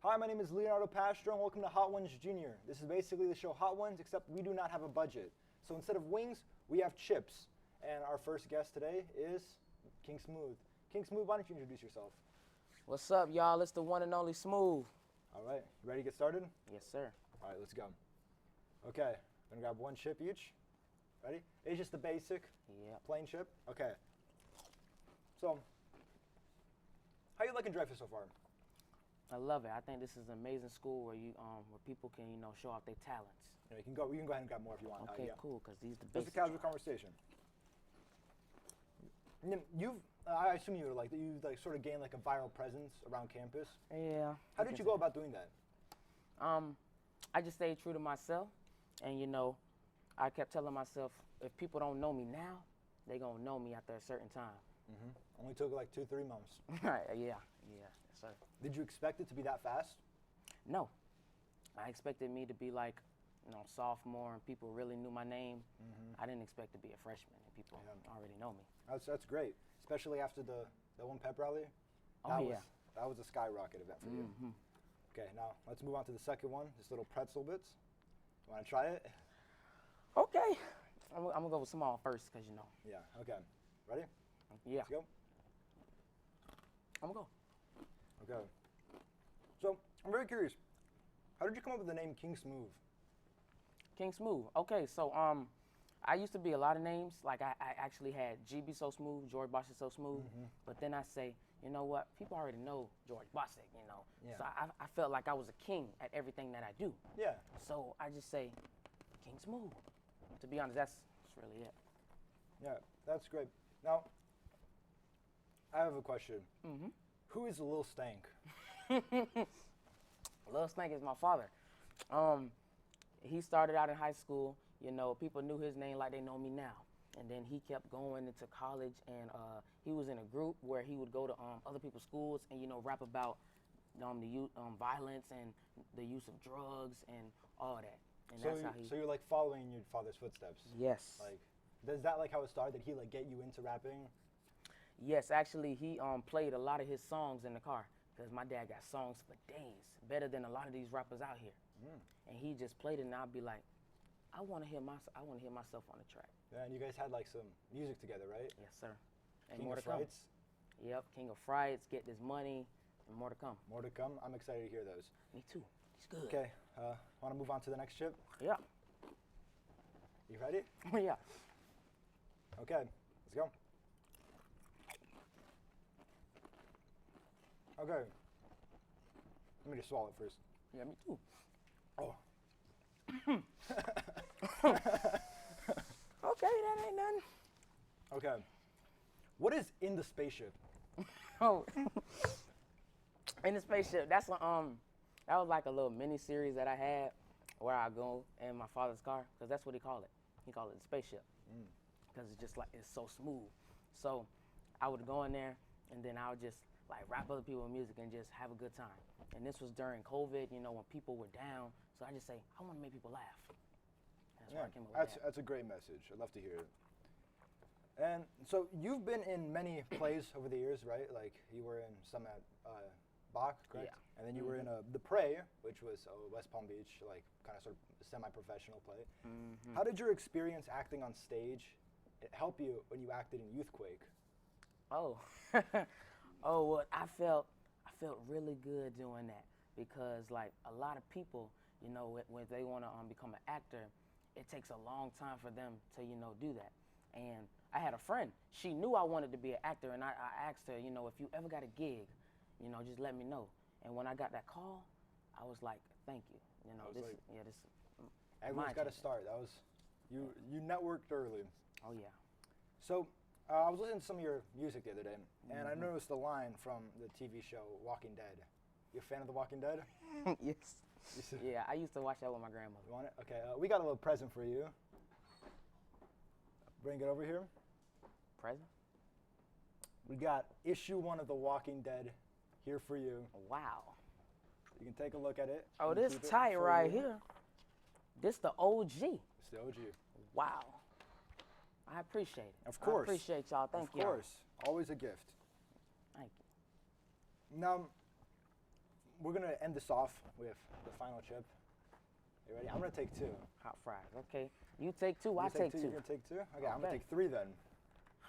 Hi, my name is Leonardo Pastro, and welcome to Hot Ones Junior. This is basically the show Hot Ones, except we do not have a budget. So instead of wings, we have chips. And our first guest today is King Smooth. King Smooth, why don't you introduce yourself? What's up, y'all? It's the one and only Smooth. All right, you ready to get started? Yes, sir. All right, let's go. Okay, gonna grab one chip each. Ready? It's just the basic, plain chip. Okay. So, how you liking Dreyfus so far? I love it. I think this is an amazing school where where people can show off their talents. Yeah, you can go ahead and grab more if you want. Okay, yeah. cool. Cause these the Just basic. a casual conversation. And then I assume you sort of gained like a viral presence around campus. Yeah. How did you go about doing that? I just stayed true to myself, and I kept telling myself, if people don't know me now, they gonna know me after a certain time. Only took like 2-3 months. Yeah, yes, sir. Did you expect it to be that fast? No, I expected me to be like, sophomore and people really knew my name. I didn't expect to be a freshman and people already know me. That's great, especially after the one pep rally. That was a skyrocket event for you. Okay, now let's move on to the second one. This little pretzel bits. You want to try it? Okay, I'm gonna go with small first, cause Yeah. Okay. Ready? Yeah. Let's go. I'm gonna go. Okay. So I'm very curious. How did you come up with the name King Smooth? King Smooth. Okay, so I used to be a lot of names. Like I actually had GB So Smooth, George Bosch is So Smooth. But then I say, you know what? People already know George Bossick, Yeah. So I felt like I was a king at everything that I do. Yeah. So I just say, King Smooth. To be honest, that's really it. Yeah, that's great. Now, I have a question. Who is Lil Stank? Lil Stank is my father. He started out in high school. People knew his name like they know me now. And then he kept going into college, and he was in a group where he would go to other people's schools and rap about the violence and the use of drugs and all that. And So, that's how he. so you're like following in your father's footsteps. Yes. Like, is that like how it started? Did he like get you into rapping? Yes, actually, he played a lot of his songs in the car because my dad got songs for days, better than a lot of these rappers out here. And he just played it, and I'd be like, I want to hear myself on the track. Yeah, and you guys had like some music together, right? Yes, sir. And King more of to come. Frights? Yep, King of Frights, Get This Money, and more to come. More to come. I'm excited to hear those. Me too. He's good. Okay, want to move on to the next chip? Yeah. You ready? Yeah. Okay, let's go. Okay. Let me just swallow it first. Yeah, me too. Oh. Okay, that ain't nothing. Okay. What is in the spaceship? Oh. In the spaceship, that was like a little mini series that I had where I go in my father's car, because that's what he called it. He called it the spaceship. Because it's just like, it's so smooth. So I would go in there, and then I would just like rap other people's music and just have a good time. And this was during COVID, when people were down. So I just say, I want to make people laugh. That's where I came up with that. That's a great message. I'd love to hear it. And so you've been in many plays over the years, right? Like you were in some at Bach, correct? Yeah. And then you were in The Prey, which was West Palm Beach, like kind of sort of semi-professional play. How did your experience acting on stage help you when you acted in Youthquake? Oh, well, I felt really good doing that because like a lot of people, when they want to become an actor, it takes a long time for them to do that. And I had a friend. She knew I wanted to be an actor, and I asked her, if you ever got a gig, just let me know. And when I got that call, I was like, thank you. Everyone's got to start. That was you networked early. Oh yeah. So I was listening to some of your music the other day, and I noticed the line from the TV show Walking Dead. You a fan of The Walking Dead? Yes. Yeah, I used to watch that with my grandmother. You want it? Okay, we got a little present for you. Bring it over here. Present? We got issue 1 of The Walking Dead here for you. Wow. You can take a look at it. Oh, this tight right here. This the OG. It's the OG. Wow. I appreciate it. Of course. I appreciate y'all. Thank you. Of course. Always a gift. Thank you. Now, we're gonna end this off with the final chip. You ready? I'm gonna take 2. Hot fries. Okay. You take 2. I You take 2. You're gonna take 2. Okay, I'm gonna Okay. take 3 then.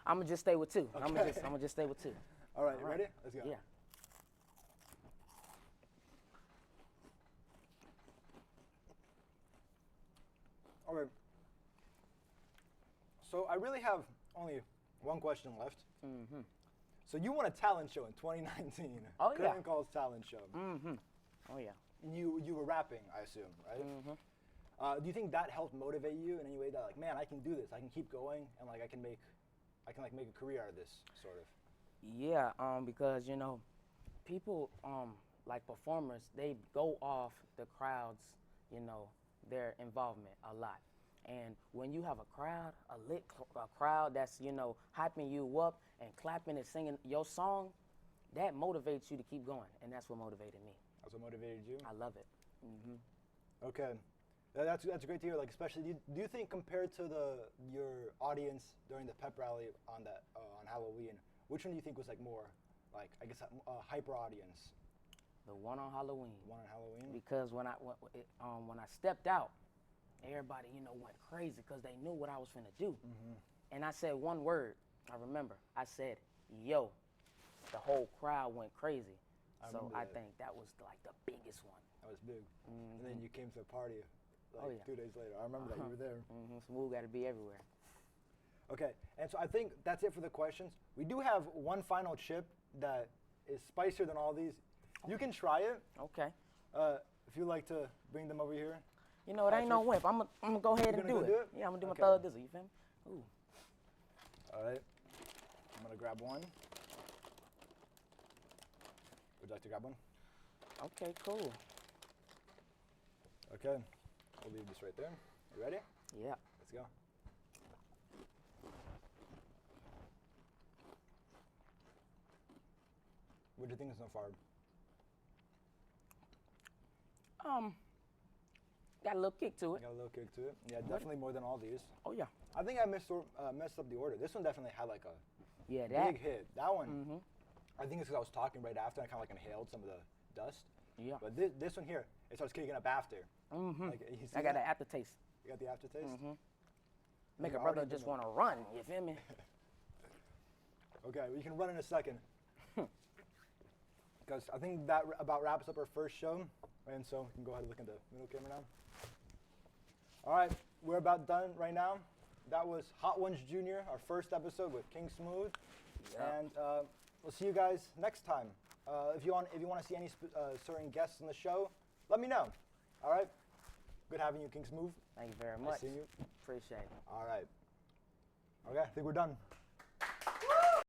I'm gonna just stay with 2. I'm Okay. gonna just stay with 2. All right, you All right. ready? Let's go. Yeah. Okay. So I really have only one question left. Mhm. So you won a talent show in 2019. Oh, yeah. Curtin Call's talent show. Mhm. Oh yeah. You were rapping, I assume, right? Mhm. Do you think that helped motivate you in any way? That like, man, I can do this. I can keep going, and like I can make a career out of this, sort of. Yeah. Because people like performers, they go off the crowds, their involvement a lot. And when you have a crowd, a crowd that's hyping you up and clapping and singing your song, that motivates you to keep going, and that's what motivated me. That's what motivated you. I love it. Mhm. Okay, that's great to hear. Like, especially, do you think compared to your audience during the pep rally on Halloween, which one do you think was like more, like I guess a hyper audience? The one on Halloween. One on Halloween. Because when I stepped out, everybody went crazy because they knew what I was finna do. Mm-hmm. And I said one word. I remember. I said, "Yo." The whole crowd went crazy. So I think that was like the biggest one. That was big. Mm-hmm. And then you came to a party like Oh, yeah. 2 days later. I remember that you were there. Smooth got to be everywhere. Okay, and so I think that's it for the questions. We do have one final chip that is spicier than all these. You can try it. Okay. If you'd like to bring them over here. You know, it ain't no whip. I'm gonna go ahead You're and gonna do go it. do it? Yeah, I'm gonna do Okay. my thug dizzle. You feel me? Ooh. All right. I'm gonna grab one. Would you like to grab one? Okay, cool. Okay. We'll leave this right there. You ready? Yeah. Let's go. What do you think so far? Got a little kick to I it. got a little kick to it. Yeah, definitely more than all these. Oh yeah. I think I messed up the order. This one definitely had like a Yeah, that. big hit. That one, Mhm. I think it's because I was talking right after. I kind of like inhaled some of the dust. Yeah. But this one here, it starts kicking up after. Mhm. Like, you see I got that? an aftertaste. You got the aftertaste? Mhm. Make You're a brother already just doing want to run. You feel me? Okay, we can run in a second. Because I think that about wraps up our first show. And so we can go ahead and look at the middle camera now. All right, we're about done right now. That was Hot Ones Junior, our first episode with King Smooth. Yeah. And we'll see you guys next time. If you want to see any certain guests on the show, let me know. All right? Good having you, King Smooth. Thank you very Nice much. seeing you. Appreciate it. All right. Okay, I think we're done.